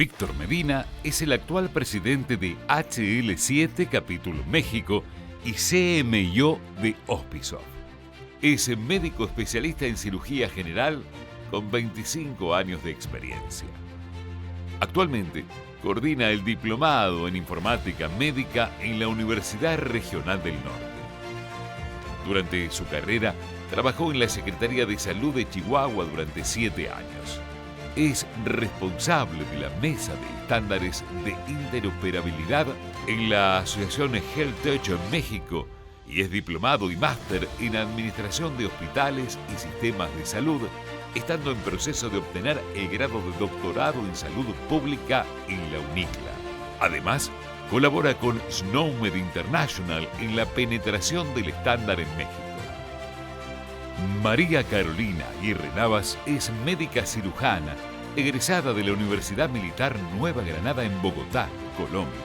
Víctor Medina es el actual presidente de HL7 Capítulo México y CMIO de Hospisoft. Es médico especialista en cirugía general con 25 años de experiencia. Actualmente coordina el diplomado en informática médica en la Universidad Regional del Norte. Durante su carrera, trabajó en la Secretaría de Salud de Chihuahua durante 7 años. Es responsable de la Mesa de Estándares de Interoperabilidad en la Asociación HealthTech en México y es diplomado y máster en Administración de Hospitales y Sistemas de Salud, estando en proceso de obtener el grado de doctorado en Salud Pública en la UNICLA. Además, colabora con SNOMED International en la penetración del estándar en México. María Carolina Aguirre Navas es médica cirujana, egresada de la Universidad Militar Nueva Granada en Bogotá, Colombia.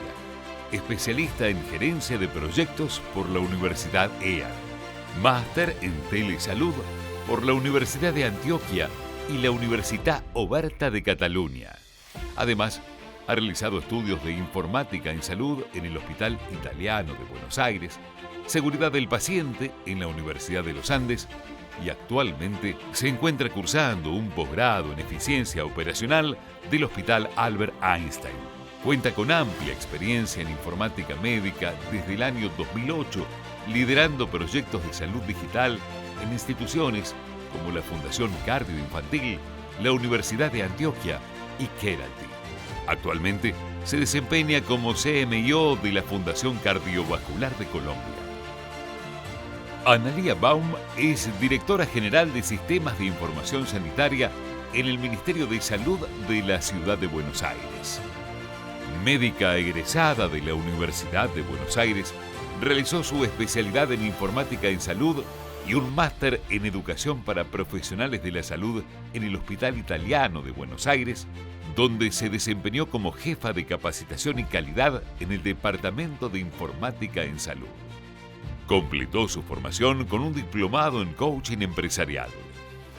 Especialista en gerencia de proyectos por la Universidad EAR. Máster en telesalud por la Universidad de Antioquia y la Universitat Oberta de Cataluña. Además, ha realizado estudios de informática en salud en el Hospital Italiano de Buenos Aires, seguridad del paciente en la Universidad de los Andes y actualmente se encuentra cursando un posgrado en eficiencia operacional del Hospital Albert Einstein. Cuenta con amplia experiencia en informática médica desde el año 2008, liderando proyectos de salud digital en instituciones como la Fundación Cardio Infantil, la Universidad de Antioquia y Keralty. Actualmente se desempeña como CMIO de la Fundación Cardiovascular de Colombia. Analía Baum es directora general de Sistemas de Información Sanitaria en el Ministerio de Salud de la Ciudad de Buenos Aires. Médica egresada de la Universidad de Buenos Aires, realizó su especialidad en Informática en Salud y un máster en Educación para Profesionales de la Salud en el Hospital Italiano de Buenos Aires, donde se desempeñó como jefa de capacitación y calidad en el Departamento de Informática en Salud. Completó su formación con un diplomado en coaching empresarial.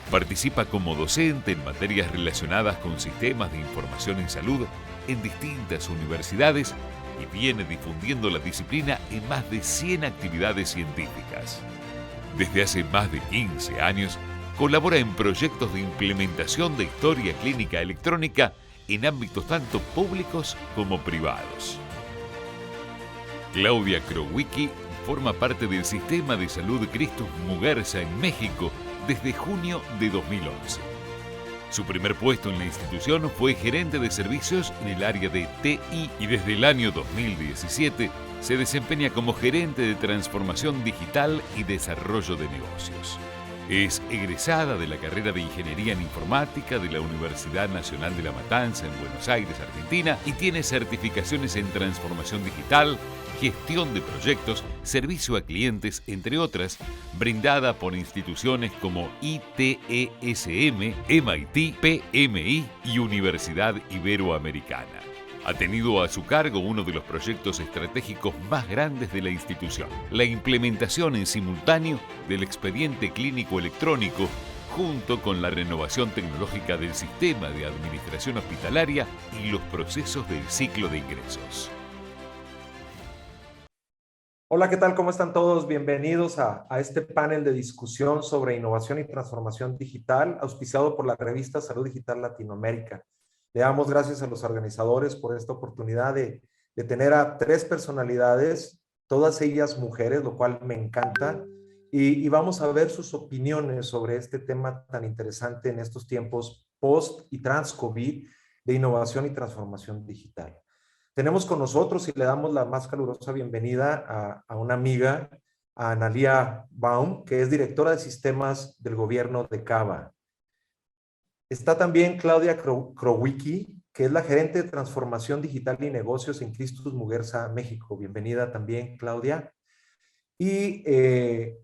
Participa como docente en materias relacionadas con sistemas de información en salud en distintas universidades y viene difundiendo la disciplina en más de 100 actividades científicas. Desde hace más de 15 años, colabora en proyectos de implementación de historia clínica electrónica en ámbitos tanto públicos como privados. Claudia Krowicki forma parte del Sistema de Salud Christus Muguerza en México desde junio de 2011. Su primer puesto en la institución fue gerente de servicios en el área de TI y desde el año 2017 se desempeña como gerente de transformación digital y desarrollo de negocios. Es egresada de la carrera de Ingeniería en Informática de la Universidad Nacional de La Matanza en Buenos Aires, Argentina, y tiene certificaciones en transformación digital, gestión de proyectos, servicio a clientes, entre otras, brindada por instituciones como ITESM, MIT, PMI y Universidad Iberoamericana. Ha tenido a su cargo uno de los proyectos estratégicos más grandes de la institución, la implementación en simultáneo del expediente clínico electrónico, junto con la renovación tecnológica del sistema de administración hospitalaria y los procesos del ciclo de ingresos. Hola, ¿qué tal? ¿Cómo están todos? Bienvenidos a este panel de discusión sobre innovación y transformación digital, auspiciado por la revista Salud Digital Latinoamérica. Le damos gracias a los organizadores por esta oportunidad de tener a 3 personalidades, todas ellas mujeres, lo cual me encanta, y vamos a ver sus opiniones sobre este tema tan interesante en estos tiempos post y trans-COVID de innovación y transformación digital. Tenemos con nosotros y le damos la más calurosa bienvenida a una amiga, a Analía Baum, que es directora de sistemas del gobierno de Cava. Está también Claudia Krowicki, que es la gerente de transformación digital y negocios en Christus Muguerza, México. Bienvenida también, Claudia. Y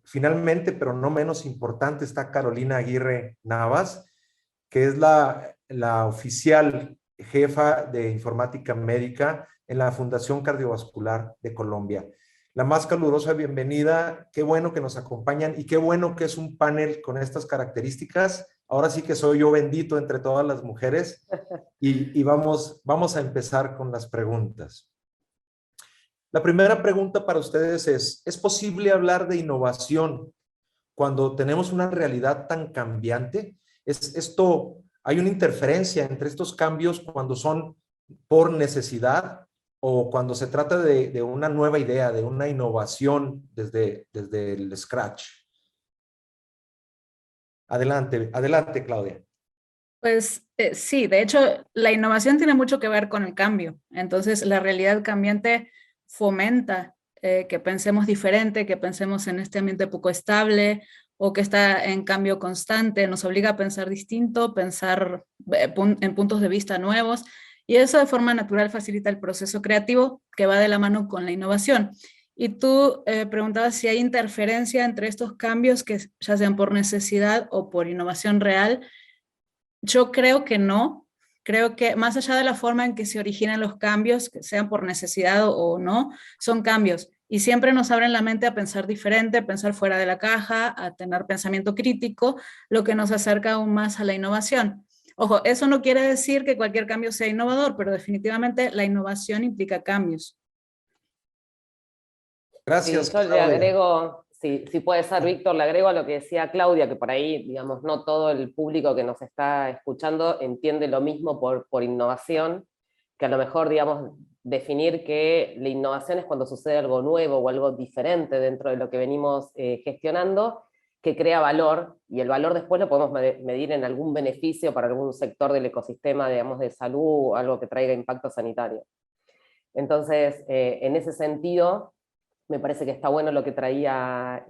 finalmente, pero no menos importante, está Carolina Aguirre Navas, que es la oficial jefa de informática médica en la Fundación Cardiovascular de Colombia. La más calurosa bienvenida, qué bueno que nos acompañan y qué bueno que es un panel con estas características Ahora sí que soy yo bendito entre todas las mujeres y vamos a empezar con las preguntas. La primera pregunta para ustedes ¿es posible hablar de innovación cuando tenemos una realidad tan cambiante? ¿Hay una interferencia entre estos cambios cuando son por necesidad o cuando se trata de una nueva idea, de una innovación desde el scratch? Adelante, adelante, Claudia. Pues sí, de hecho, la innovación tiene mucho que ver con el cambio. Entonces, la realidad cambiante fomenta que pensemos diferente, que pensemos en este ambiente poco estable o que está en cambio constante, nos obliga a pensar distinto, pensar en puntos de vista nuevos, y eso de forma natural facilita el proceso creativo que va de la mano con la innovación. Y tú preguntabas si hay interferencia entre estos cambios que ya sean por necesidad o por innovación real. Yo creo que no. Creo que más allá de la forma en que se originan los cambios, que sean por necesidad o no, son cambios. Y siempre nos abren la mente a pensar diferente, a pensar fuera de la caja, a tener pensamiento crítico, lo que nos acerca aún más a la innovación. Ojo, eso no quiere decir que cualquier cambio sea innovador, pero definitivamente la innovación implica cambios. Gracias, Sí, yo le Claudia. agrego, si puede ser, Víctor, le agrego a lo que decía Claudia, que por ahí, digamos, no todo el público que nos está escuchando entiende lo mismo por innovación, que a lo mejor, digamos, definir que la innovación es cuando sucede algo nuevo o algo diferente dentro de lo que venimos gestionando, que crea valor, y el valor después lo podemos medir en algún beneficio para algún sector del ecosistema, digamos, de salud, o algo que traiga impacto sanitario. Entonces, en ese sentido, me parece que está bueno lo que traía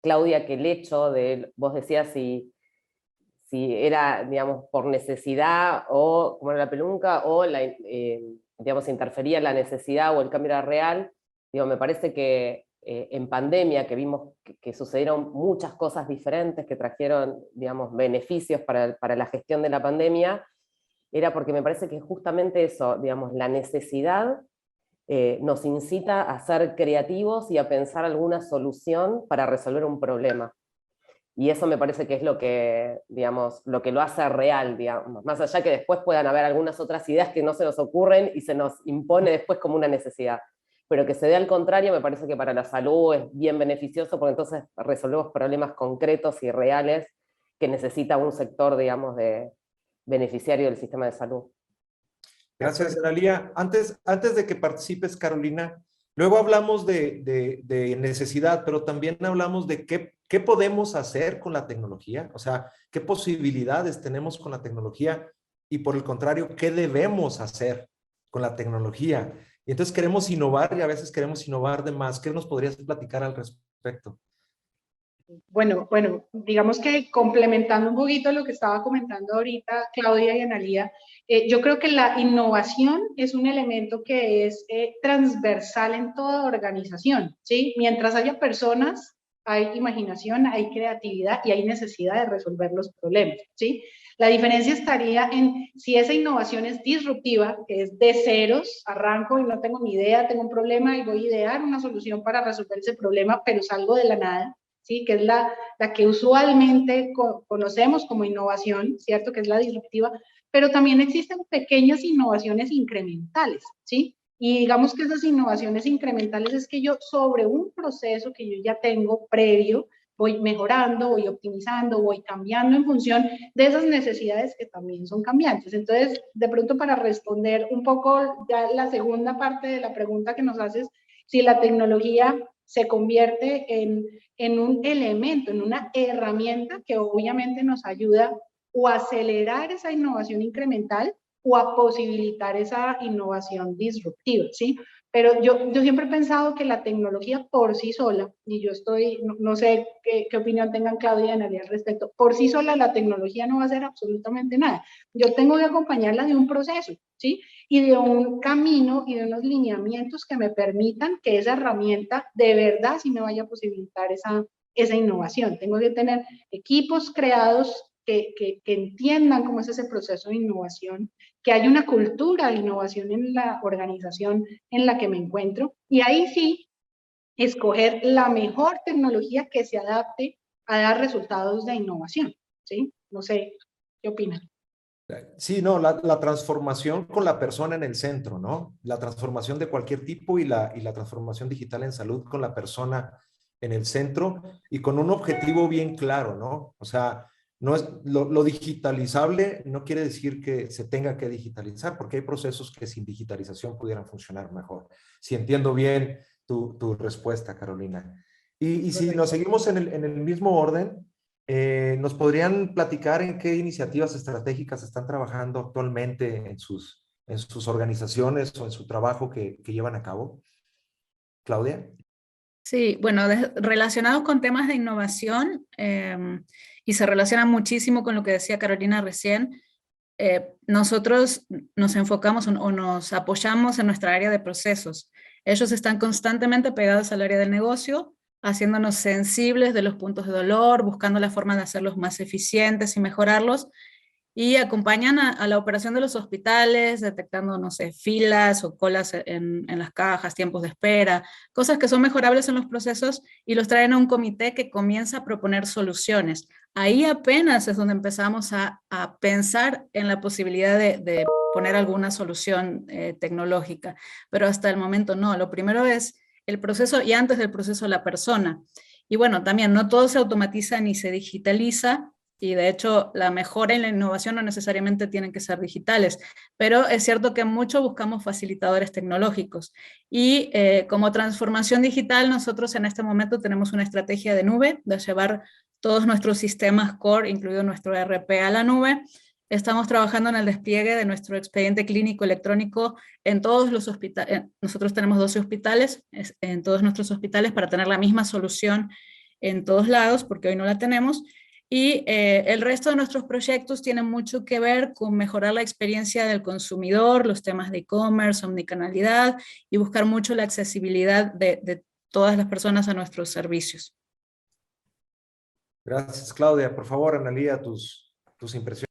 Claudia, que el hecho de, vos decías si era, digamos, por necesidad, o como era la pelunca, o digamos, interfería la necesidad o el cambio era real. Digo, me parece que en pandemia, que vimos que sucedieron muchas cosas diferentes que trajeron, digamos, beneficios para la gestión de la pandemia, era porque me parece que justamente eso, digamos, la necesidad nos incita a ser creativos y a pensar alguna solución para resolver un problema. Y eso me parece que es lo que, digamos, lo que lo hace real, digamos. Más allá que después puedan haber algunas otras ideas que no se nos ocurren y se nos impone después como una necesidad. Pero que se dé al contrario, me parece que para la salud es bien beneficioso, porque entonces resolvemos problemas concretos y reales que necesita un sector, digamos, de beneficiario del sistema de salud. Gracias, Analía. Antes de que participes, Carolina, luego hablamos de necesidad, pero también hablamos de qué podemos hacer con la tecnología, o sea, qué posibilidades tenemos con la tecnología y por el contrario, qué debemos hacer con la tecnología. Y entonces queremos innovar y a veces queremos innovar de más. ¿Qué nos podrías platicar al respecto? Bueno, digamos que complementando un poquito lo que estaba comentando ahorita Claudia y Analía, yo creo que la innovación es un elemento que es transversal en toda organización, ¿sí? Mientras haya personas, hay imaginación, hay creatividad y hay necesidad de resolver los problemas, ¿sí? La diferencia estaría en si esa innovación es disruptiva, que es de ceros, arranco y no tengo ni idea, tengo un problema y voy a idear una solución para resolver ese problema, pero salgo de la nada, ¿sí? Que es la que usualmente conocemos como innovación, ¿cierto? Que es la disruptiva, pero también existen pequeñas innovaciones incrementales, ¿sí? Y digamos que esas innovaciones incrementales es que yo sobre un proceso que yo ya tengo previo, voy mejorando, voy optimizando, voy cambiando en función de esas necesidades que también son cambiantes. Entonces, de pronto para responder un poco ya la segunda parte de la pregunta que nos haces, si la tecnología se convierte en un elemento, en una herramienta que obviamente nos ayuda o a acelerar esa innovación incremental o a posibilitar esa innovación disruptiva, ¿sí? Pero yo siempre he pensado que la tecnología por sí sola, y yo no sé qué opinión tengan Claudia y Analia al respecto, por sí sola la tecnología no va a hacer absolutamente nada. Yo tengo que acompañarla de un proceso, ¿sí? Y de un camino y de unos lineamientos que me permitan que esa herramienta de verdad sí me vaya a posibilitar esa innovación. Tengo que tener equipos creados que entiendan cómo es ese proceso de innovación, que hay una cultura de innovación en la organización en la que me encuentro, y ahí sí, escoger la mejor tecnología que se adapte a dar resultados de innovación, ¿sí? No sé, ¿qué opinan? Sí, no, la transformación con la persona en el centro, ¿no? La transformación de cualquier tipo y la transformación digital en salud con la persona en el centro y con un objetivo bien claro, ¿no? O sea, no es, lo digitalizable no quiere decir que se tenga que digitalizar, porque hay procesos que sin digitalización pudieran funcionar mejor. Si entiendo bien tu respuesta, Carolina. Y si nos seguimos en el mismo orden, ¿nos podrían platicar en qué iniciativas estratégicas están trabajando actualmente en sus organizaciones o en su trabajo que llevan a cabo? Claudia. Sí, bueno, relacionados con temas de innovación, y se relaciona muchísimo con lo que decía Carolina recién, nosotros nos enfocamos o nos apoyamos en nuestra área de procesos. Ellos están constantemente pegados al área del negocio, haciéndonos sensibles de los puntos de dolor, buscando la forma de hacerlos más eficientes y mejorarlos, y acompañan a la operación de los hospitales, detectando, no sé, filas o colas en las cajas, tiempos de espera, cosas que son mejorables en los procesos, y los traen a un comité que comienza a proponer soluciones. Ahí apenas es donde empezamos a pensar en la posibilidad de poner alguna solución tecnológica, pero hasta el momento no. Lo primero es el proceso y antes del proceso la persona. Y bueno, también no todo se automatiza ni se digitaliza, y de hecho la mejora y la innovación no necesariamente tienen que ser digitales, pero es cierto que mucho buscamos facilitadores tecnológicos. Y como transformación digital, nosotros en este momento tenemos una estrategia de nube, de llevar todos nuestros sistemas core, incluido nuestro ERP, a la nube. Estamos trabajando en el despliegue de nuestro expediente clínico electrónico en todos los hospitales. Nosotros tenemos 12 hospitales, en todos nuestros hospitales, para tener la misma solución en todos lados, porque hoy no la tenemos. Y el resto de nuestros proyectos tienen mucho que ver con mejorar la experiencia del consumidor, los temas de e-commerce, omnicanalidad, y buscar mucho la accesibilidad de todas las personas a nuestros servicios. Gracias, Claudia. Por favor, Analía, tus impresiones.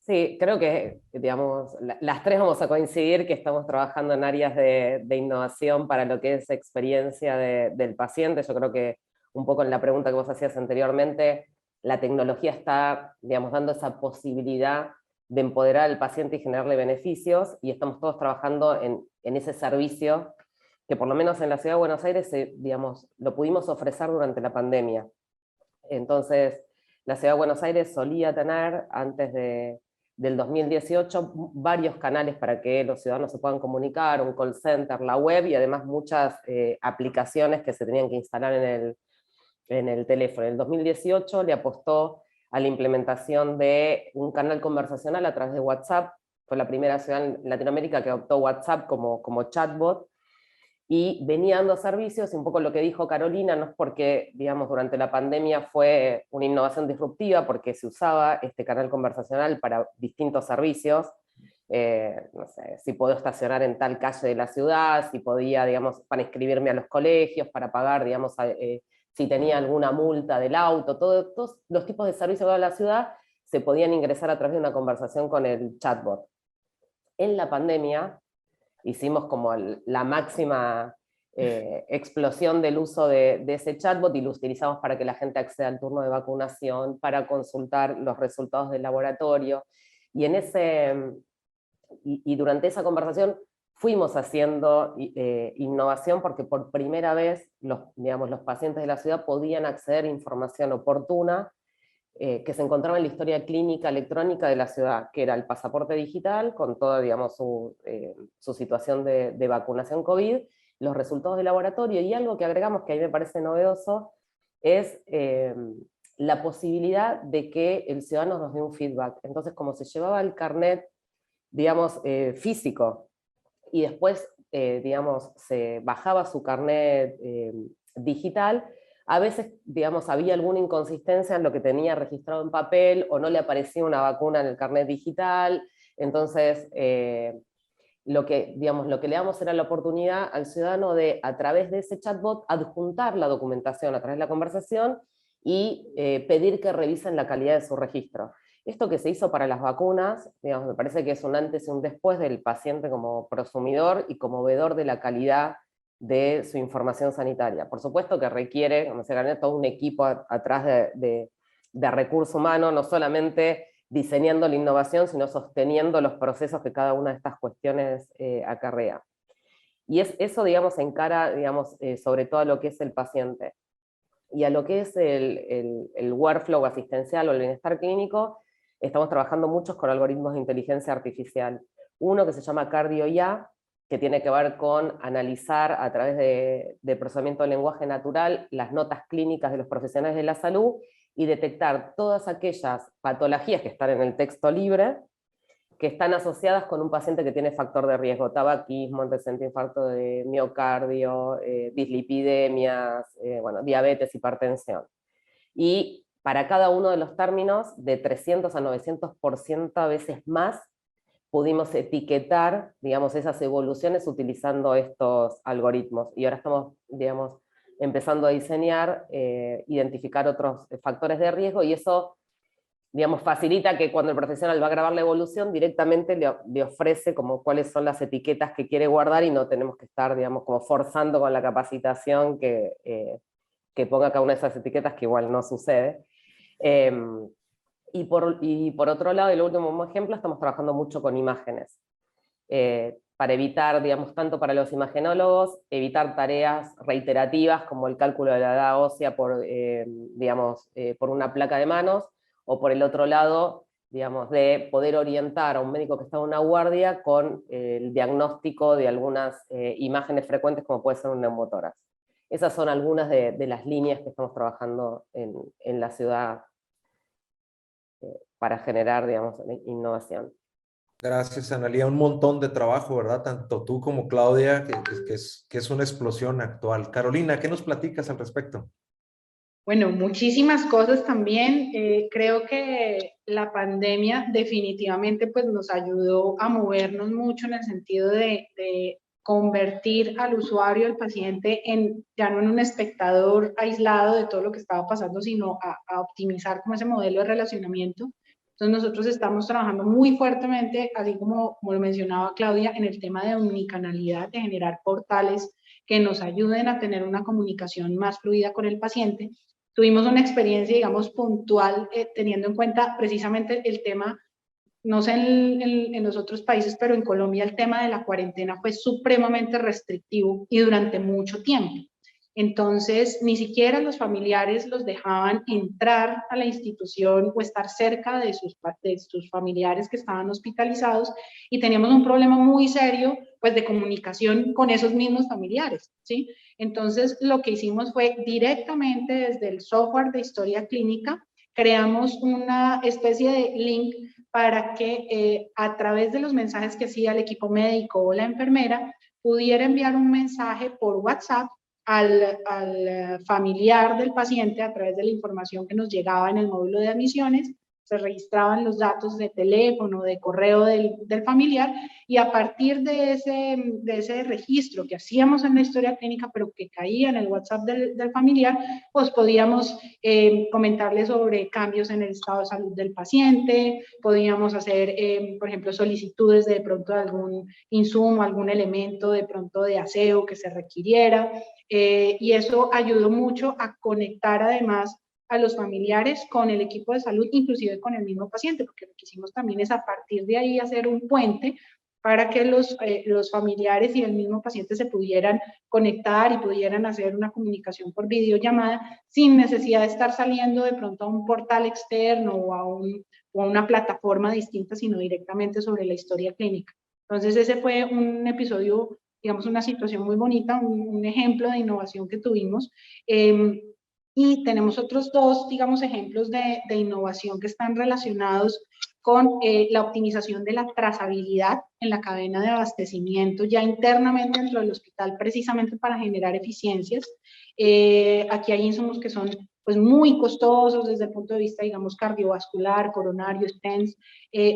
Sí, creo que, digamos, las tres vamos a coincidir que estamos trabajando en áreas de innovación para lo que es experiencia del paciente. Yo creo que un poco en la pregunta que vos hacías anteriormente, la tecnología está, digamos, dando esa posibilidad de empoderar al paciente y generarle beneficios, y estamos todos trabajando en ese servicio que por lo menos en la Ciudad de Buenos Aires, digamos, lo pudimos ofrecer durante la pandemia. Entonces, la Ciudad de Buenos Aires solía tener, antes del 2018, varios canales para que los ciudadanos se puedan comunicar, un call center, la web, y además muchas aplicaciones que se tenían que instalar en el teléfono. En el 2018 le apostó a la implementación de un canal conversacional a través de WhatsApp. Fue la primera ciudad en Latinoamérica que adoptó WhatsApp como chatbot, y venía dando servicios. Y un poco lo que dijo Carolina, no es porque, digamos, durante la pandemia fue una innovación disruptiva, porque se usaba este canal conversacional para distintos servicios. No sé, si puedo estacionar en tal calle de la ciudad, si podía, digamos, para inscribirme a los colegios, para pagar, digamos, si tenía alguna multa del auto, todos los tipos de servicios de la ciudad se podían ingresar a través de una conversación con el chatbot. En la pandemia hicimos como la máxima explosión del uso de ese chatbot, y lo utilizamos para que la gente acceda al turno de vacunación, para consultar los resultados del laboratorio, y durante esa conversación fuimos haciendo innovación, porque por primera vez digamos, los pacientes de la ciudad podían acceder a información oportuna que se encontraba en la historia clínica electrónica de la ciudad, que era el pasaporte digital con toda, digamos, su situación de vacunación COVID, los resultados de laboratorio, y algo que agregamos que a mí me parece novedoso es la posibilidad de que el ciudadano nos dé un feedback. Entonces, como se llevaba el carnet, digamos, físico, y después, digamos, se bajaba su carnet digital, a veces, digamos, había alguna inconsistencia en lo que tenía registrado en papel, o no le aparecía una vacuna en el carnet digital. Entonces, lo que le damos era la oportunidad al ciudadano de, a través de ese chatbot, adjuntar la documentación a través de la conversación y pedir que revisen la calidad de su registro. Esto que se hizo para las vacunas, digamos, me parece que es un antes y un después del paciente como prosumidor y como veedor de la calidad de su información sanitaria. Por supuesto que requiere, como se gana, todo un equipo atrás de de recurso humano, no solamente diseñando la innovación, sino sosteniendo los procesos que cada una de estas cuestiones acarrea. Y eso, digamos, encara, digamos, sobre todo a lo que es el paciente. Y a lo que es el workflow asistencial o el bienestar clínico, estamos trabajando muchos con algoritmos de inteligencia artificial. Uno que se llama CardioIA, que tiene que ver con analizar a través de procesamiento de lenguaje natural las notas clínicas de los profesionales de la salud y detectar todas aquellas patologías que están en el texto libre, que están asociadas con un paciente que tiene factor de riesgo, tabaquismo, antecedente de infarto de miocardio, dislipidemias, bueno, diabetes, hipertensión. Y para cada uno de los términos, de 300 a 900% a veces más, pudimos etiquetar, digamos, esas evoluciones utilizando estos algoritmos. Y ahora estamos, digamos, empezando a diseñar, identificar otros factores de riesgo, y eso, digamos, facilita que cuando el profesional va a grabar la evolución, directamente le ofrece como cuáles son las etiquetas que quiere guardar, y no tenemos que estar, digamos, como forzando con la capacitación que ponga cada una de esas etiquetas, que igual no sucede. Y por otro lado, el último ejemplo, estamos trabajando mucho con imágenes, para evitar, digamos, tanto para los imagenólogos, evitar tareas reiterativas como el cálculo de la edad ósea digamos, por una placa de manos, o por el otro lado, digamos, de poder orientar a un médico que está en una guardia con el diagnóstico de algunas imágenes frecuentes, como puede ser un neumotórax. Esas son algunas de las líneas que estamos trabajando en la ciudad para generar, digamos, innovación. Gracias, Analía. Un montón de trabajo, ¿verdad? Tanto tú como Claudia, que es una explosión actual. Carolina, ¿qué nos platicas al respecto? Bueno, muchísimas cosas también. Creo que la pandemia definitivamente pues, nos ayudó a movernos mucho en el sentido de convertir al usuario, al paciente, ya no en un espectador aislado de todo lo que estaba pasando, sino a optimizar como ese modelo de relacionamiento. Entonces nosotros estamos trabajando muy fuertemente, así como lo mencionaba Claudia, en el tema de omnicanalidad, de generar portales que nos ayuden a tener una comunicación más fluida con el paciente. Tuvimos una experiencia, digamos, puntual, teniendo en cuenta precisamente el tema, no sé en los otros países, pero en Colombia el tema de la cuarentena fue supremamente restrictivo y durante mucho tiempo. Entonces, ni siquiera los familiares los dejaban entrar a la institución o estar cerca de sus familiares que estaban hospitalizados, y teníamos un problema muy serio, pues, de comunicación con esos mismos familiares, ¿sí? Entonces, lo que hicimos fue directamente desde el software de historia clínica, creamos una especie de link para que a través de los mensajes que hacía el equipo médico o la enfermera, pudiera enviar un mensaje por WhatsApp al familiar del paciente a través de la información que nos llegaba en el módulo de admisiones. Se registraban los datos de teléfono, de correo del familiar, y a partir de ese registro que hacíamos en la historia clínica, pero que caía en el WhatsApp del familiar, pues podíamos comentarle sobre cambios en el estado de salud del paciente, podíamos hacer, por ejemplo, solicitudes de pronto de algún insumo, algún elemento de pronto de aseo que se requiriera, y eso ayudó mucho a conectar además a los familiares con el equipo de salud, inclusive con el mismo paciente, porque lo que hicimos también es a partir de ahí hacer un puente para que los familiares y el mismo paciente se pudieran conectar y pudieran hacer una comunicación por videollamada sin necesidad de estar saliendo de pronto a un portal externo o a una plataforma distinta, sino directamente sobre la historia clínica. Entonces ese fue un episodio, digamos, una situación muy bonita, un ejemplo de innovación que tuvimos. Y tenemos otros dos, digamos, ejemplos de innovación que están relacionados con la optimización de la trazabilidad en la cadena de abastecimiento ya internamente dentro del hospital, precisamente para generar eficiencias. Aquí hay insumos que son pues muy costosos desde el punto de vista, digamos, cardiovascular, coronario, stents,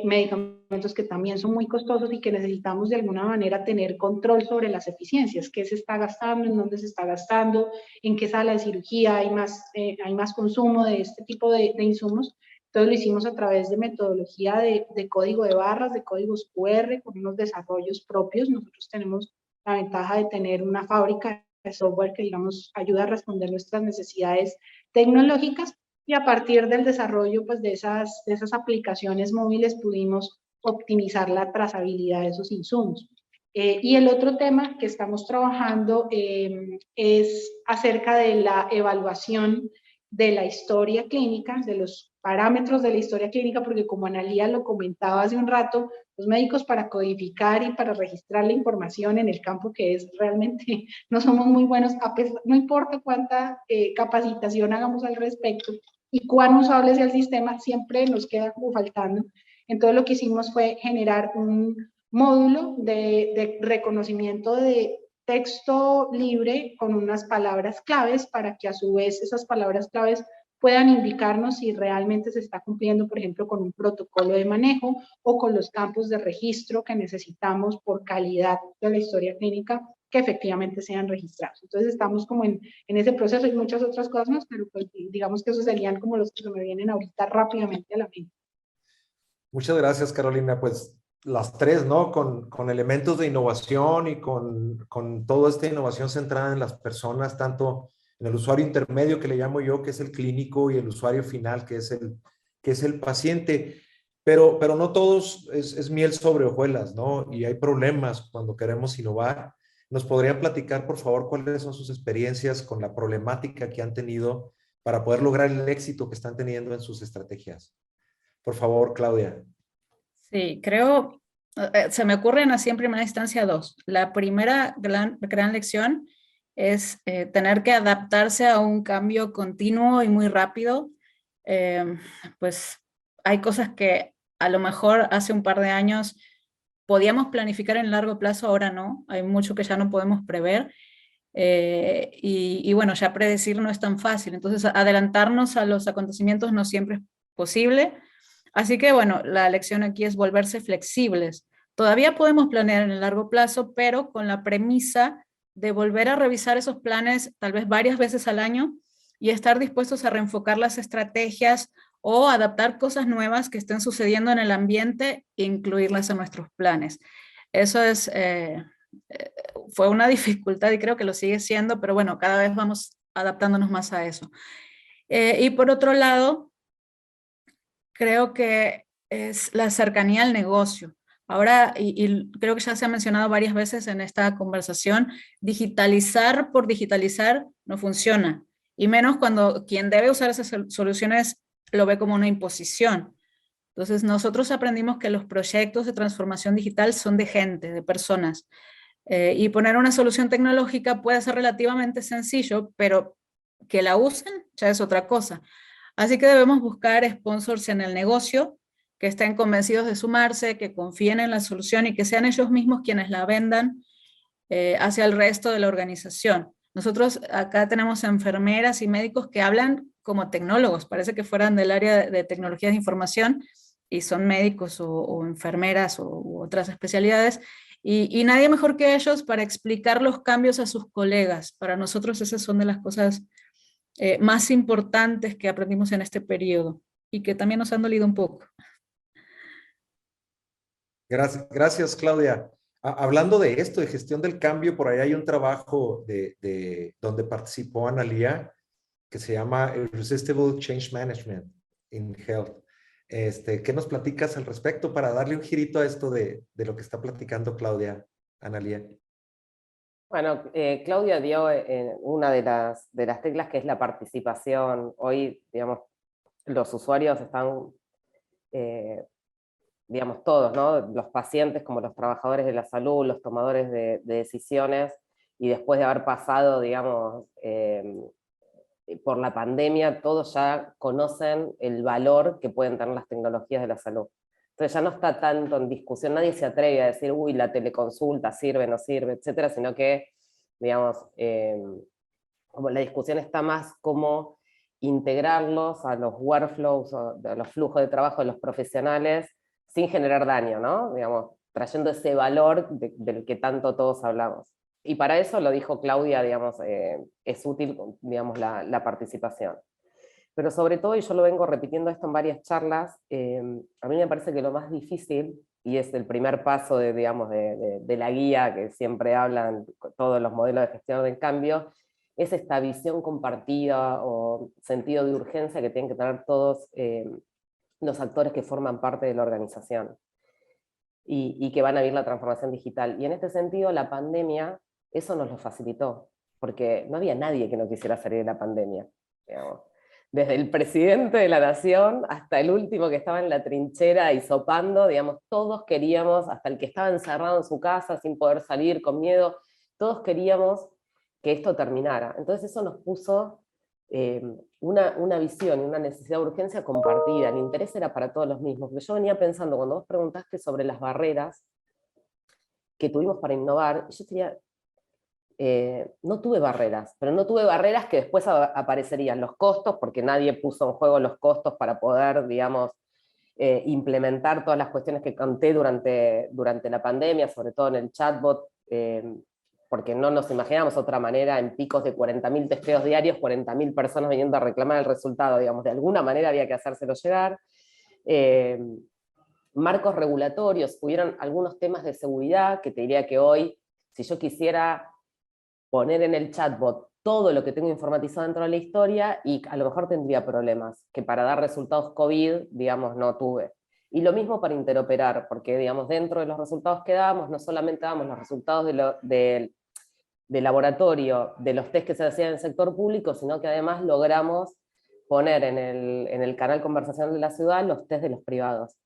medicamentos que también son muy costosos y que necesitamos de alguna manera tener control sobre las eficiencias, qué se está gastando, en dónde se está gastando, en qué sala de cirugía hay más consumo de este tipo de insumos. Entonces lo hicimos a través de metodología de código de barras, de códigos QR, con unos desarrollos propios. Nosotros tenemos la ventaja de tener una fábrica de software que, digamos, ayuda a responder nuestras necesidades tecnológicas, y a partir del desarrollo pues, de esas aplicaciones móviles pudimos optimizar la trazabilidad de esos insumos. Y el otro tema que estamos trabajando es acerca de la evaluación de la historia clínica, de los parámetros de la historia clínica, porque como Analía lo comentaba hace un rato, los médicos para codificar y para registrar la información en el campo que es realmente, no somos muy buenos, no importa cuánta capacitación hagamos al respecto y cuán usable sea el sistema, siempre nos queda como faltando. Entonces lo que hicimos fue generar un módulo de reconocimiento de texto libre con unas palabras claves para que a su vez esas palabras claves puedan indicarnos si realmente se está cumpliendo, por ejemplo, con un protocolo de manejo o con los campos de registro que necesitamos por calidad de la historia clínica que efectivamente sean registrados. Entonces estamos como en ese proceso y muchas otras cosas más, pero pues digamos que esos serían como los que se me vienen ahorita rápidamente a la mente. Muchas gracias, Carolina. Pues las tres, ¿no? Con elementos de innovación y con toda esta innovación centrada en las personas, tanto en el usuario intermedio que le llamo yo, que es el clínico, y el usuario final, que es el paciente. Pero no todos es miel sobre hojuelas, ¿no? Y hay problemas cuando queremos innovar. ¿Nos podrían platicar, por favor, cuáles son sus experiencias con la problemática que han tenido para poder lograr el éxito que están teniendo en sus estrategias? Por favor, Claudia. Sí, creo, se me ocurren así en primera instancia dos. La primera gran lección es tener que adaptarse a un cambio continuo y muy rápido. Pues hay cosas que a lo mejor hace un par de años podíamos planificar en largo plazo, ahora no. Hay mucho que ya no podemos prever. Y bueno, ya predecir no es tan fácil. Entonces, adelantarnos a los acontecimientos no siempre es posible. Así que bueno, la lección aquí es volverse flexibles. Todavía podemos planear en el largo plazo, pero con la premisa de volver a revisar esos planes tal vez varias veces al año y estar dispuestos a reenfocar las estrategias o adaptar cosas nuevas que estén sucediendo en el ambiente e incluirlas en nuestros planes. Eso fue una dificultad y creo que lo sigue siendo, pero bueno, cada vez vamos adaptándonos más a eso. Y por otro lado, creo que es la cercanía al negocio. Ahora, y creo que ya se ha mencionado varias veces en esta conversación, digitalizar por digitalizar no funciona, y menos cuando quien debe usar esas soluciones lo ve como una imposición. Entonces, nosotros aprendimos que los proyectos de transformación digital son de gente, de personas, y poner una solución tecnológica puede ser relativamente sencillo, pero que la usen ya es otra cosa. Así que debemos buscar sponsors en el negocio que estén convencidos de sumarse, que confíen en la solución y que sean ellos mismos quienes la vendan hacia el resto de la organización. Nosotros acá tenemos enfermeras y médicos que hablan como tecnólogos, parece que fueran del área de tecnologías de información y son médicos o enfermeras u otras especialidades, y nadie mejor que ellos para explicar los cambios a sus colegas. Para nosotros esas son de las cosas más importantes que aprendimos en este periodo y que también nos han dolido un poco. Gracias, Claudia. Hablando de esto, de gestión del cambio, por ahí hay un trabajo donde participó Analía que se llama Irresistible Change Management in Health. ¿Qué nos platicas al respecto para darle un girito a esto de lo que está platicando Claudia, Analía? Bueno, Claudia dio una de las teclas, que es la participación. Hoy, digamos, los usuarios están, digamos, todos, ¿no? Los pacientes como los trabajadores de la salud, los tomadores de decisiones, y después de haber pasado, digamos, por la pandemia, todos ya conocen el valor que pueden tener las tecnologías de la salud. Entonces ya no está tanto en discusión, nadie se atreve a decir, uy, la teleconsulta sirve, no sirve, etcétera, sino que, digamos, como la discusión está más como integrarlos a los workflows, a los flujos de trabajo de los profesionales, sin generar daño, ¿no? Digamos, trayendo ese valor del que tanto todos hablamos. Y para eso, lo dijo Claudia, digamos, es útil, digamos, la participación. Pero sobre todo, y yo lo vengo repitiendo esto en varias charlas, a mí me parece que lo más difícil, y es el primer paso digamos, de la guía que siempre hablan todos los modelos de gestión del cambio, es esta visión compartida o sentido de urgencia que tienen que tener todos los actores que forman parte de la organización y que van a vivir la transformación digital. Y en este sentido, la pandemia eso nos lo facilitó, porque no había nadie que no quisiera salir de la pandemia, digamos. Desde el presidente de la nación hasta el último que estaba en la trinchera hisopando, digamos, todos queríamos, hasta el que estaba encerrado en su casa sin poder salir, con miedo, todos queríamos que esto terminara. Entonces eso nos puso una visión y una necesidad de urgencia compartida. El interés era para todos los mismos. Porque yo venía pensando, cuando vos preguntaste sobre las barreras que tuvimos para innovar, yo tenía... no tuve barreras, pero no tuve barreras que después aparecerían los costos, porque nadie puso en juego los costos para poder, digamos, implementar todas las cuestiones que conté durante la pandemia, sobre todo en el chatbot, porque no nos imaginamos otra manera en picos de 40.000 testeos diarios, 40.000 personas viniendo a reclamar el resultado, digamos, de alguna manera había que hacérselo llegar. Marcos regulatorios, hubieron algunos temas de seguridad que te diría que hoy, si yo quisiera poner en el chatbot todo lo que tengo informatizado dentro de la historia, y a lo mejor tendría problemas, que para dar resultados COVID, digamos, no tuve. Y lo mismo para interoperar, porque, digamos, dentro de los resultados que damos, no solamente damos los resultados de laboratorio, de los test que se hacían en el sector público, sino que además logramos poner en el canal conversacional de la ciudad los test de los privados.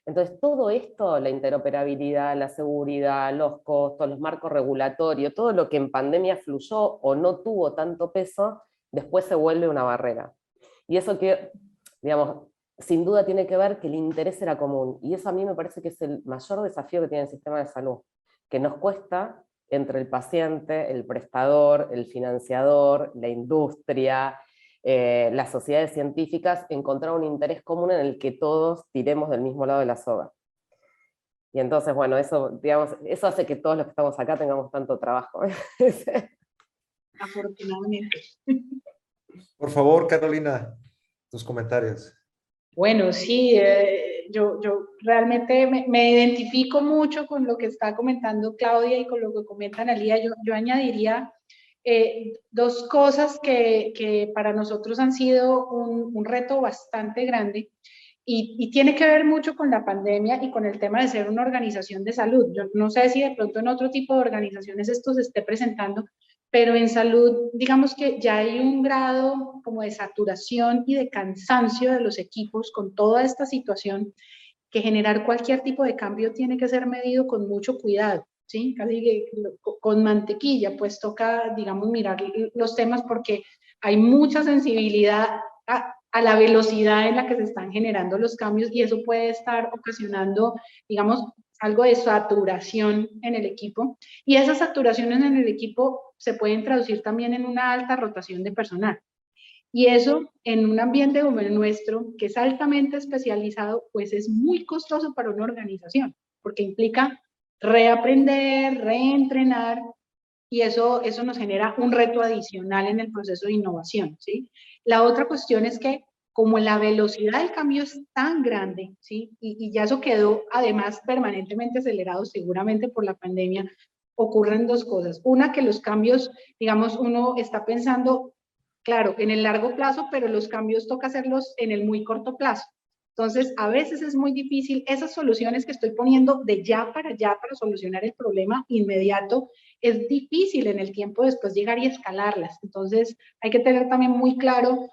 Entonces, todo esto, la interoperabilidad, la seguridad, los costos, los marcos regulatorios, todo lo que en pandemia fluyó o no tuvo tanto peso, después se vuelve una barrera. Y eso que, digamos, sin duda tiene que ver que el interés era común. Y eso a mí me parece que es el mayor desafío que tiene el sistema de salud, que nos cuesta entre el paciente, el prestador, el financiador, la industria, las sociedades científicas, encontrar un interés común en el que todos tiremos del mismo lado de la soga. Y entonces, bueno, eso, digamos, eso hace que todos los que estamos acá tengamos tanto trabajo. Afortunadamente. Por favor, Carolina, tus comentarios. Bueno, sí, yo realmente me identifico mucho con lo que está comentando Claudia y con lo que comenta Analía. Yo añadiría dos cosas que para nosotros han sido un reto bastante grande y tiene que ver mucho con la pandemia y con el tema de ser una organización de salud. Yo no sé si de pronto en otro tipo de organizaciones esto se esté presentando, pero en salud, digamos que ya hay un grado como de saturación y de cansancio de los equipos con toda esta situación, que generar cualquier tipo de cambio tiene que ser medido con mucho cuidado, ¿sí? Casi que con mantequilla, pues toca, digamos, mirar los temas porque hay mucha sensibilidad a la velocidad en la que se están generando los cambios y eso puede estar ocasionando, digamos, algo de saturación en el equipo, y esas saturaciones en el equipo se pueden traducir también en una alta rotación de personal. Y eso, en un ambiente como el nuestro, que es altamente especializado, pues es muy costoso para una organización, porque implica reaprender, reentrenar, y eso nos genera un reto adicional en el proceso de innovación, ¿sí? La otra cuestión es que como la velocidad del cambio es tan grande, ¿sí? Y ya eso quedó además permanentemente acelerado seguramente por la pandemia, ocurren dos cosas. Una, que los cambios, digamos, uno está pensando, claro, en el largo plazo, pero los cambios toca hacerlos en el muy corto plazo. Entonces, a veces es muy difícil, esas soluciones que estoy poniendo de ya para solucionar el problema inmediato, es difícil en el tiempo después llegar y escalarlas. Entonces, hay que tener también muy claro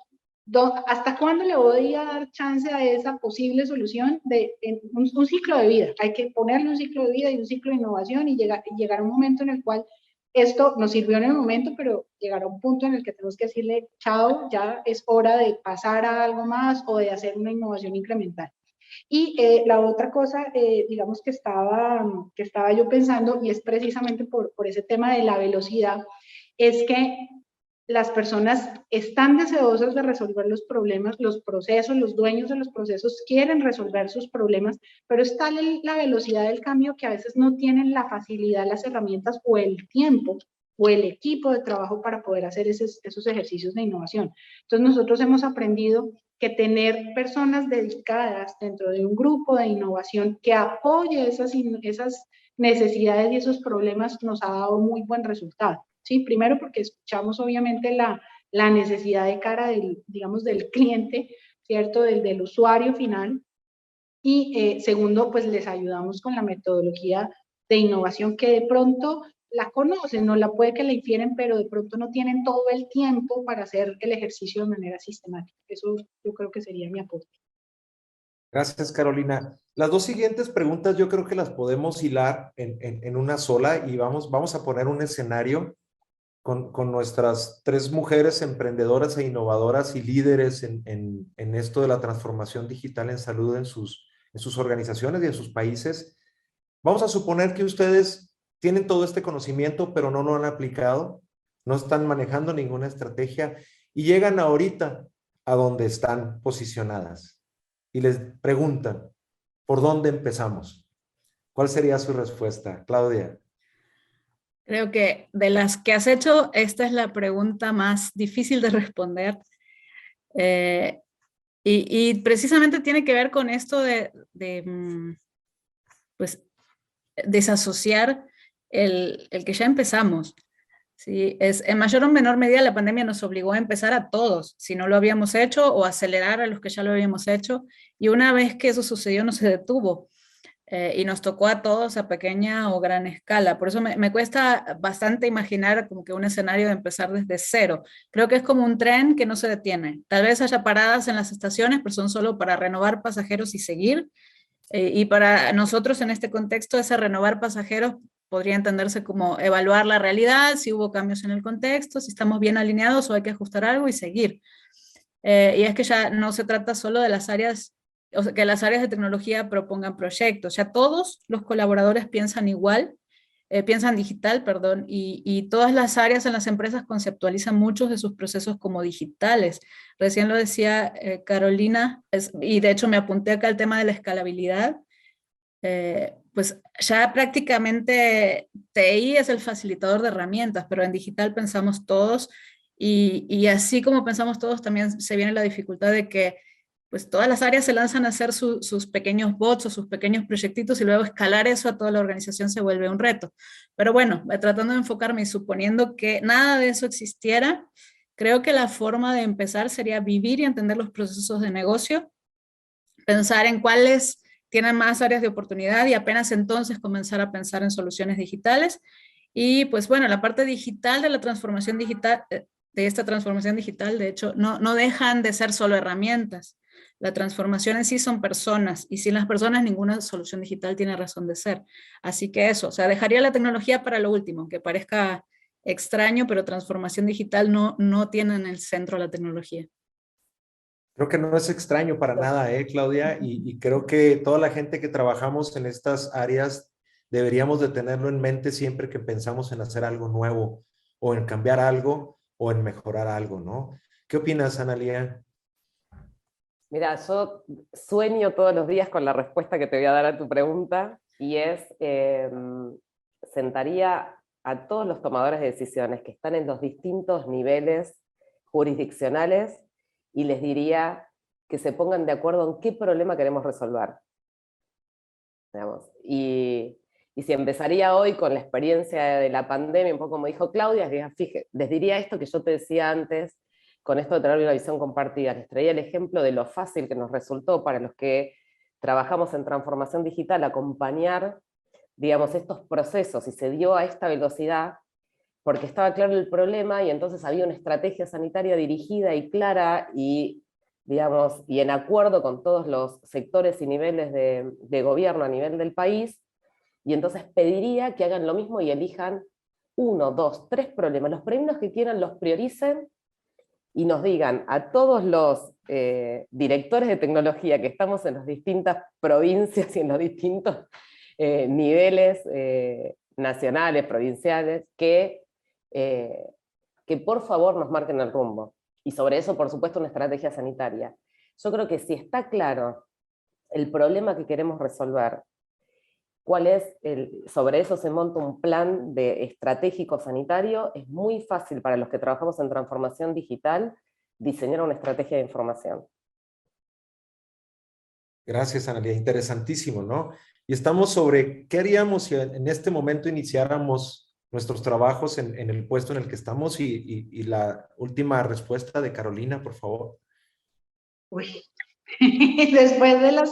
hasta cuándo le voy a dar chance a esa posible solución de un ciclo de vida. Hay que ponerle un ciclo de vida y un ciclo de innovación y llegar a un momento en el cual esto nos sirvió en el momento, pero llegará un punto en el que tenemos que decirle, chao, ya es hora de pasar a algo más o de hacer una innovación incremental. Y la otra cosa, digamos, que estaba yo pensando, y es precisamente por ese tema de la velocidad, es que las personas están deseosas de resolver los problemas, los procesos, los dueños de los procesos quieren resolver sus problemas, pero es tal la velocidad del cambio que a veces no tienen la facilidad, las herramientas o el tiempo o el equipo de trabajo para poder hacer esos ejercicios de innovación. Entonces nosotros hemos aprendido que tener personas dedicadas dentro de un grupo de innovación que apoye esas necesidades y esos problemas nos ha dado muy buen resultado. ¿sí? Primero porque escuchamos obviamente la necesidad de cara del, digamos, del cliente, ¿cierto? Del usuario final. Y segundo, pues les ayudamos con la metodología de innovación que de pronto la conocen, no la puede que la infieren, pero de pronto no tienen todo el tiempo para hacer el ejercicio de manera sistemática. Eso yo creo que sería mi aporte. Gracias, Carolina. Las dos siguientes preguntas yo creo que las podemos hilar en una sola y vamos a poner un escenario con nuestras tres mujeres emprendedoras e innovadoras y líderes en esto de la transformación digital en salud en sus organizaciones y en sus países. Vamos a suponer que ustedes tienen todo este conocimiento, pero no lo han aplicado, no están manejando ninguna estrategia y llegan ahorita a donde están posicionadas y les preguntan, ¿por dónde empezamos? ¿Cuál sería su respuesta, Claudia? Creo que de las que has hecho, esta es la pregunta más difícil de responder. Y precisamente tiene que ver con esto de pues, desasociar el que ya empezamos. ¿Sí? En mayor o menor medida la pandemia nos obligó a empezar a todos, si no lo habíamos hecho, o acelerar a los que ya lo habíamos hecho, y una vez que eso sucedió no se detuvo. Y nos tocó a todos a pequeña o gran escala. Por eso me cuesta bastante imaginar como que un escenario de empezar desde cero. Creo que es como un tren que no se detiene. Tal vez haya paradas en las estaciones, pero son solo para renovar pasajeros y seguir. Y para nosotros en este contexto, ese renovar pasajeros podría entenderse como evaluar la realidad, si hubo cambios en el contexto, si estamos bien alineados o hay que ajustar algo y seguir. Y es que ya no se trata solo de las áreas, o sea, que las áreas de tecnología propongan proyectos, ya todos los colaboradores piensan igual, piensan digital, perdón, y todas las áreas en las empresas conceptualizan muchos de sus procesos como digitales. Recién lo decía Carolina, y de hecho me apunté acá al tema de la escalabilidad. Pues ya prácticamente TI es el facilitador de herramientas, pero en digital pensamos todos y así como pensamos todos también se viene la dificultad de que pues todas las áreas se lanzan a hacer sus pequeños bots o sus pequeños proyectitos y luego escalar eso a toda la organización se vuelve un reto. Pero bueno, tratando de enfocarme y suponiendo que nada de eso existiera, creo que la forma de empezar sería vivir y entender los procesos de negocio, pensar en cuáles tienen más áreas de oportunidad y apenas entonces comenzar a pensar en soluciones digitales. Y pues bueno, la parte digital de la transformación digital, de esta transformación digital, de hecho, no dejan de ser solo herramientas. La transformación en sí son personas y sin las personas ninguna solución digital tiene razón de ser. Así que eso, o sea, dejaría la tecnología para lo último, aunque parezca extraño, pero transformación digital no tiene en el centro la tecnología. Creo que no es extraño para nada, Claudia? Y creo que toda la gente que trabajamos en estas áreas deberíamos de tenerlo en mente siempre que pensamos en hacer algo nuevo o en cambiar algo o en mejorar algo, ¿no? ¿Qué opinas, Analía? Mira, yo sueño todos los días con la respuesta que te voy a dar a tu pregunta y es, sentaría a todos los tomadores de decisiones que están en los distintos niveles jurisdiccionales y les diría que se pongan de acuerdo en qué problema queremos resolver. Digamos. Y si empezaría hoy con la experiencia de la pandemia, un poco como dijo Claudia, les diría esto que yo te decía antes, con esto de tener una visión compartida. Les traía el ejemplo de lo fácil que nos resultó para los que trabajamos en transformación digital, acompañar, digamos, estos procesos, y se dio a esta velocidad, porque estaba claro el problema y entonces había una estrategia sanitaria dirigida y clara y, digamos, y en acuerdo con todos los sectores y niveles de gobierno a nivel del país, y entonces pediría que hagan lo mismo y elijan 1, 2, 3 problemas. Los problemas que quieran los prioricen y nos digan a todos los directores de tecnología que estamos en las distintas provincias y en los distintos niveles nacionales, provinciales, que por favor nos marquen el rumbo. Y sobre eso, por supuesto, una estrategia sanitaria. Yo creo que si está claro el problema que queremos resolver, sobre eso se monta un plan estratégico sanitario, es muy fácil para los que trabajamos en transformación digital diseñar una estrategia de información. Gracias, Analía. Interesantísimo, ¿no? Y estamos sobre qué haríamos si en este momento iniciáramos nuestros trabajos en el puesto en el que estamos y la última respuesta de Carolina, por favor. Uy, después de las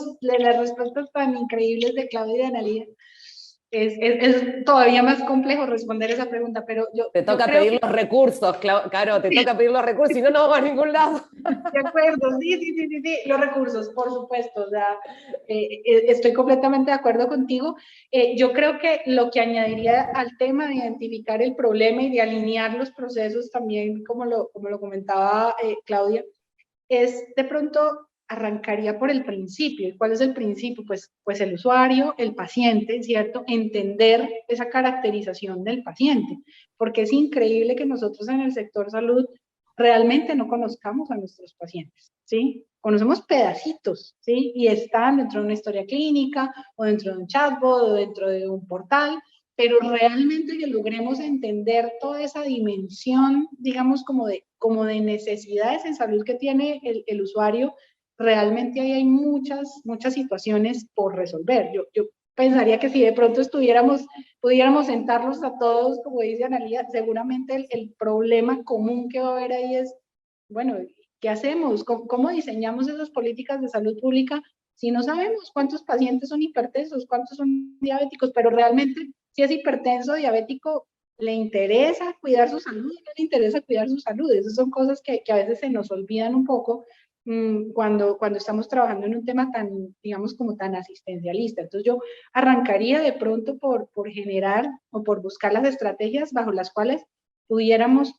respuestas tan increíbles de Claudia y de Analía, es todavía más complejo responder esa pregunta, pero Te toca pedir los recursos, Caro, te toca pedir los recursos, si no, no vamos a ningún lado. De acuerdo, sí, los recursos, por supuesto, o sea, estoy completamente de acuerdo contigo. Yo creo que lo que añadiría al tema de identificar el problema y de alinear los procesos también, como lo comentaba Claudia, es de pronto arrancaría por el principio. ¿Y cuál es el principio? Pues el usuario, el paciente, ¿cierto? Entender esa caracterización del paciente, porque es increíble que nosotros en el sector salud realmente no conozcamos a nuestros pacientes, ¿sí? Conocemos pedacitos, ¿sí? Y están dentro de una historia clínica, o dentro de un chatbot, o dentro de un portal, pero realmente que logremos entender toda esa dimensión, digamos, como de necesidades en salud que tiene el usuario, realmente ahí hay muchas situaciones por resolver. Yo pensaría que si de pronto pudiéramos sentarnos a todos, como dice Analía, seguramente el problema común que va a haber ahí es, bueno, ¿qué hacemos? ¿Cómo diseñamos esas políticas de salud pública si no sabemos cuántos pacientes son hipertensos, cuántos son diabéticos, pero realmente si es hipertenso o diabético, le interesa cuidar su salud, no le interesa cuidar su salud? Esas son cosas que a veces se nos olvidan un poco cuando estamos trabajando en un tema tan, digamos, como tan asistencialista. Entonces yo arrancaría de pronto por generar o por buscar las estrategias bajo las cuales pudiéramos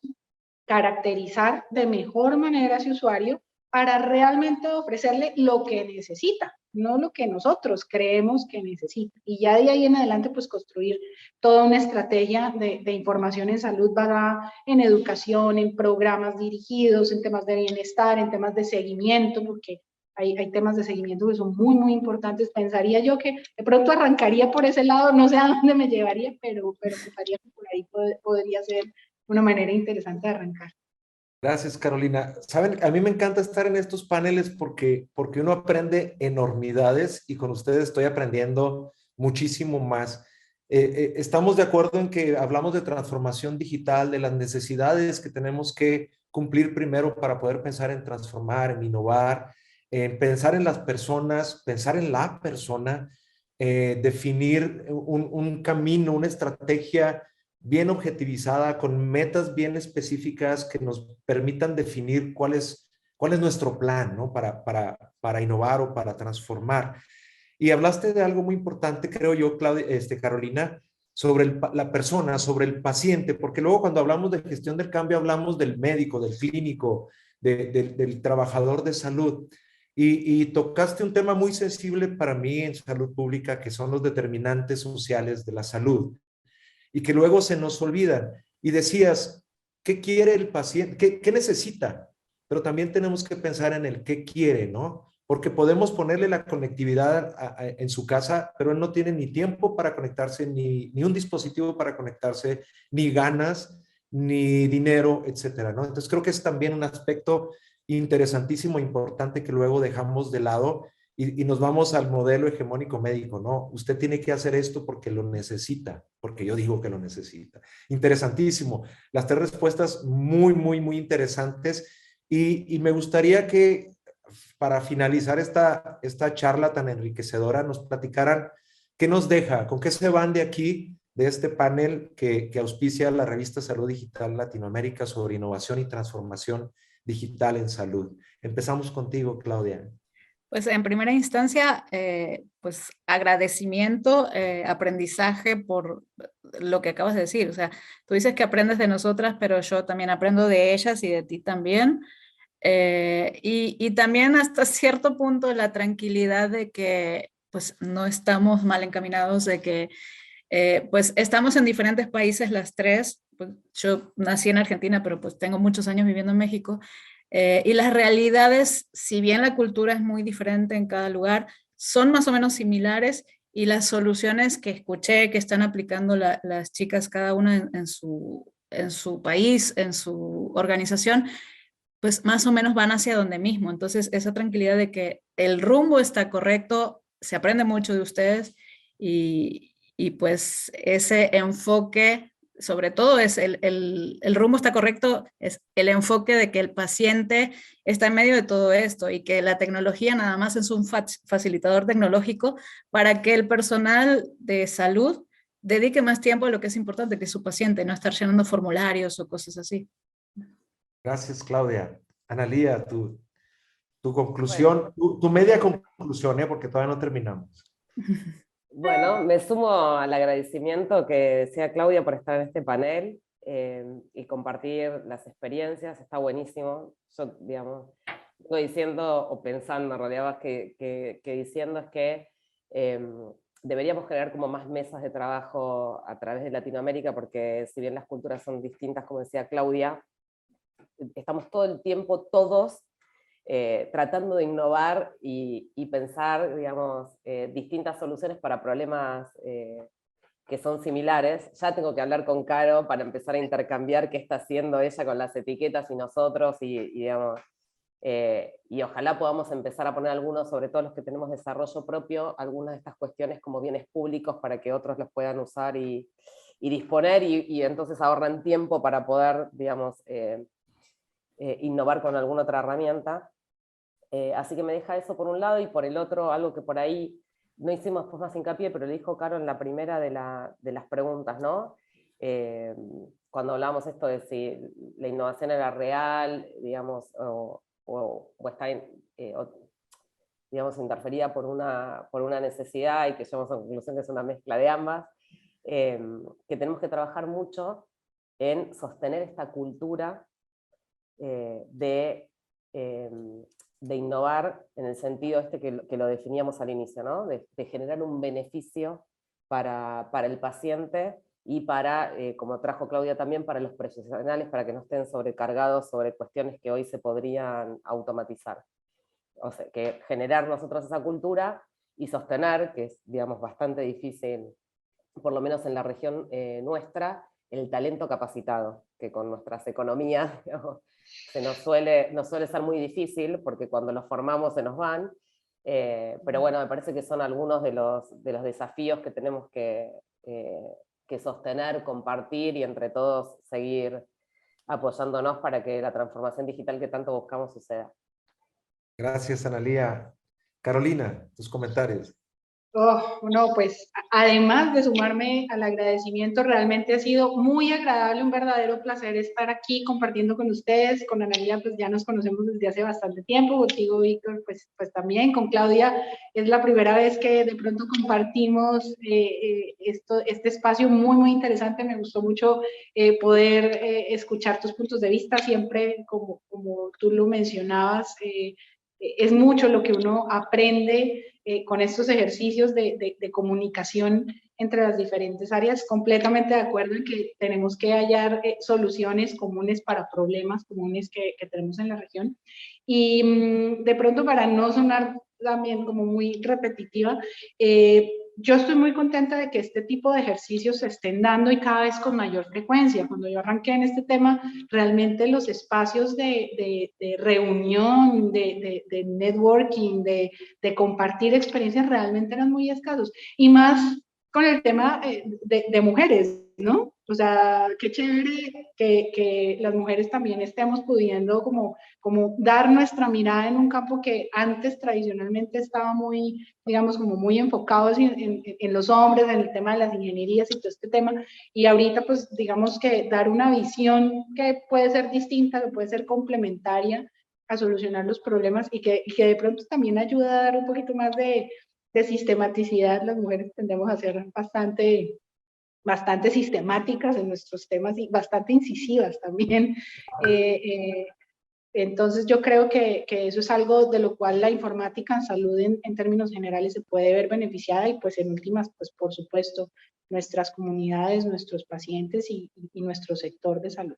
caracterizar de mejor manera a ese usuario para realmente ofrecerle lo que necesita, no lo que nosotros creemos que necesita. Y ya de ahí en adelante, pues construir toda una estrategia de información en salud basada en educación, en programas dirigidos, en temas de bienestar, en temas de seguimiento, porque hay temas de seguimiento que son muy, muy importantes. Pensaría yo que de pronto arrancaría por ese lado, no sé a dónde me llevaría, pero pensaría que por ahí podría ser una manera interesante de arrancar. Gracias, Carolina. Saben, a mí me encanta estar en estos paneles porque uno aprende enormidades y con ustedes estoy aprendiendo muchísimo más. Estamos de acuerdo en que hablamos de transformación digital, de las necesidades que tenemos que cumplir primero para poder pensar en transformar, en innovar, en pensar en las personas, pensar en la persona, definir un camino, una estrategia bien objetivizada, con metas bien específicas que nos permitan definir cuál es nuestro plan, ¿no? Para innovar o para transformar. Y hablaste de algo muy importante, creo yo, Claudia, Carolina, sobre la persona, sobre el paciente, porque luego cuando hablamos de gestión del cambio hablamos del médico, del clínico, del trabajador de salud. Y tocaste un tema muy sensible para mí en salud pública, que son los determinantes sociales de la salud y que luego se nos olvidan. Y decías, ¿qué quiere el paciente? ¿Qué necesita? Pero también tenemos que pensar en el qué quiere, ¿no? Porque podemos ponerle la conectividad en su casa, pero él no tiene ni tiempo para conectarse, ni un dispositivo para conectarse, ni ganas, ni dinero, etcétera, ¿no? Entonces creo que es también un aspecto interesantísimo, importante que luego dejamos de lado y nos vamos al modelo hegemónico médico, ¿no? Usted tiene que hacer esto porque lo necesita, porque yo digo que lo necesita. Interesantísimo. Las tres respuestas muy, muy, muy interesantes y me gustaría que para finalizar esta charla tan enriquecedora nos platicaran qué nos deja, con qué se van de aquí, de este panel que auspicia la revista Salud Digital Latinoamérica sobre innovación y transformación digital en salud. Empezamos contigo, Claudia. Pues en primera instancia, pues agradecimiento, aprendizaje por lo que acabas de decir. O sea, tú dices que aprendes de nosotras, pero yo también aprendo de ellas y de ti también. Y también hasta cierto punto la tranquilidad de que pues no estamos mal encaminados, de que pues estamos en diferentes países las tres. Pues, yo nací en Argentina, pero pues tengo muchos años viviendo en México. Y las realidades, si bien la cultura es muy diferente en cada lugar, son más o menos similares y las soluciones que escuché que están aplicando las chicas cada una en su país, en su organización, pues más o menos van hacia donde mismo. Entonces, esa tranquilidad de que el rumbo está correcto, se aprende mucho de ustedes y pues ese enfoque sobre todo es el rumbo está correcto, es el enfoque de que el paciente está en medio de todo esto y que la tecnología nada más es un facilitador tecnológico para que el personal de salud dedique más tiempo a lo que es importante, que es su paciente, no estar llenando formularios o cosas así. Gracias, Claudia. Analía, tu Bueno, conclusión, tu media conclusión, porque todavía no terminamos. bueno, me sumo al agradecimiento que decía Claudia por estar en este panel y compartir las experiencias, está buenísimo. Yo, digamos, estoy diciendo o pensando en realidad más que diciendo es que deberíamos generar como más mesas de trabajo a través de Latinoamérica, porque si bien las culturas son distintas, como decía Claudia, estamos todo el tiempo todos tratando de innovar y pensar, digamos, distintas soluciones para problemas que son similares. Ya tengo que hablar con Caro para empezar a intercambiar qué está haciendo ella con las etiquetas y nosotros, digamos, y ojalá podamos empezar a poner algunos, sobre todo los que tenemos desarrollo propio, algunas de estas cuestiones como bienes públicos para que otros los puedan usar y disponer, y entonces ahorran tiempo para poder, digamos, innovar con alguna otra herramienta. Así que me deja eso por un lado, y por el otro, algo que por ahí no hicimos pues más hincapié, pero le dijo Caro en la primera de las preguntas, ¿no? Cuando hablábamos esto de si la innovación era real, digamos, o está digamos, interferida por una necesidad, y que llegamos a la conclusión que es una mezcla de ambas, que tenemos que trabajar mucho en sostener esta cultura de innovar en el sentido este que lo definíamos al inicio, ¿no? De generar un beneficio para el paciente y para, como trajo Claudia también, para los profesionales, para que no estén sobrecargados sobre cuestiones que hoy se podrían automatizar. O sea, que generar nosotros esa cultura y sostener, que es, digamos, bastante difícil, por lo menos en la región nuestra, el talento capacitado, que con nuestras economías, digamos, nos suele ser muy difícil, porque cuando los formamos se nos van, pero bueno, me parece que son algunos de los desafíos que tenemos que sostener, compartir, y entre todos seguir apoyándonos para que la transformación digital que tanto buscamos suceda. Gracias, Analía. Carolina, tus comentarios. Oh, no, pues además de sumarme al agradecimiento, realmente ha sido muy agradable, un verdadero placer estar aquí compartiendo con ustedes. Con Analía pues ya nos conocemos desde hace bastante tiempo, contigo Víctor pues también, con Claudia es la primera vez que de pronto compartimos este espacio muy interesante. Me gustó mucho poder escuchar tus puntos de vista, siempre como tú lo mencionabas, es mucho lo que uno aprende con estos ejercicios de comunicación entre las diferentes áreas. Completamente de acuerdo en que tenemos que hallar soluciones comunes para problemas comunes que tenemos en la región. Y de pronto, para no sonar también como muy repetitiva, yo estoy muy contenta de que este tipo de ejercicios se estén dando y cada vez con mayor frecuencia. Cuando yo arranqué en este tema, realmente los espacios de reunión, de networking, de compartir experiencias realmente eran muy escasos. Y más con el tema de mujeres, ¿no? O sea, qué chévere que las mujeres también estemos pudiendo como dar nuestra mirada en un campo que antes tradicionalmente estaba muy, digamos, como muy enfocados en los hombres, en el tema de las ingenierías y todo este tema, y ahorita pues digamos que dar una visión que puede ser distinta, que puede ser complementaria a solucionar los problemas, y que de pronto también ayuda a dar un poquito más de sistematicidad. Las mujeres tendemos a ser bastante sistemáticas en nuestros temas y bastante incisivas también. Entonces yo creo que eso es algo de lo cual la informática en salud en términos generales se puede ver beneficiada, y pues en últimas, pues por supuesto, nuestras comunidades, nuestros pacientes y nuestro sector de salud.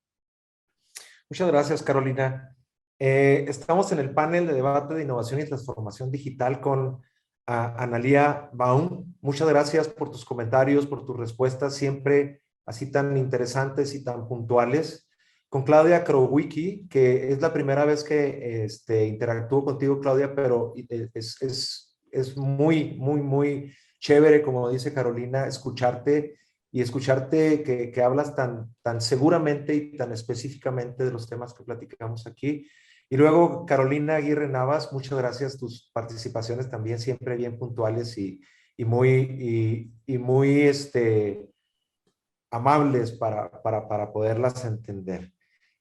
Muchas gracias, Carolina. Estamos en el panel de debate de innovación y transformación digital con Analía Baum. Muchas gracias por tus comentarios, por tus respuestas, siempre así tan interesantes y tan puntuales. Con Claudia Krowicki, que es la primera vez que interactúo contigo, Claudia, pero es muy chévere, como dice Carolina, escucharte y escucharte que hablas tan seguramente y tan específicamente de los temas que platicamos aquí. Y luego, Carolina Aguirre Navas, muchas gracias. Tus participaciones también siempre bien puntuales y muy amables para poderlas entender.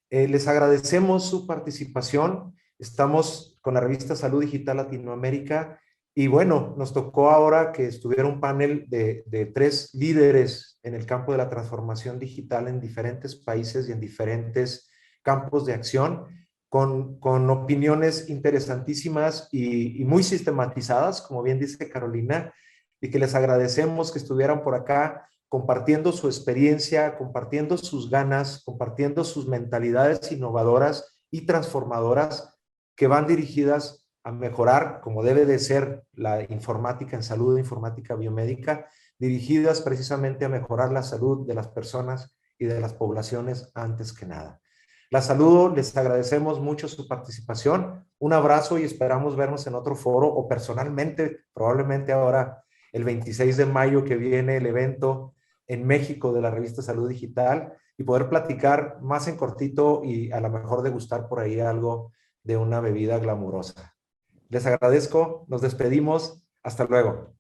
Les agradecemos su participación. Estamos con la revista Salud Digital Latinoamérica y bueno, nos tocó ahora que estuviera un panel de 3 líderes en el campo de la transformación digital en diferentes países y en diferentes campos de acción, con opiniones interesantísimas y muy sistematizadas, como bien dice Carolina, y que les agradecemos que estuvieran por acá compartiendo su experiencia, compartiendo sus ganas, compartiendo sus mentalidades innovadoras y transformadoras que van dirigidas a mejorar, como debe de ser la informática en salud, informática biomédica, dirigidas precisamente a mejorar la salud de las personas y de las poblaciones antes que nada. La saludo, les agradecemos mucho su participación, un abrazo y esperamos vernos en otro foro o personalmente, probablemente ahora el 26 de mayo que viene el evento en México de la revista Salud Digital y poder platicar más en cortito y a lo mejor degustar por ahí algo de una bebida glamurosa. Les agradezco, nos despedimos, hasta luego.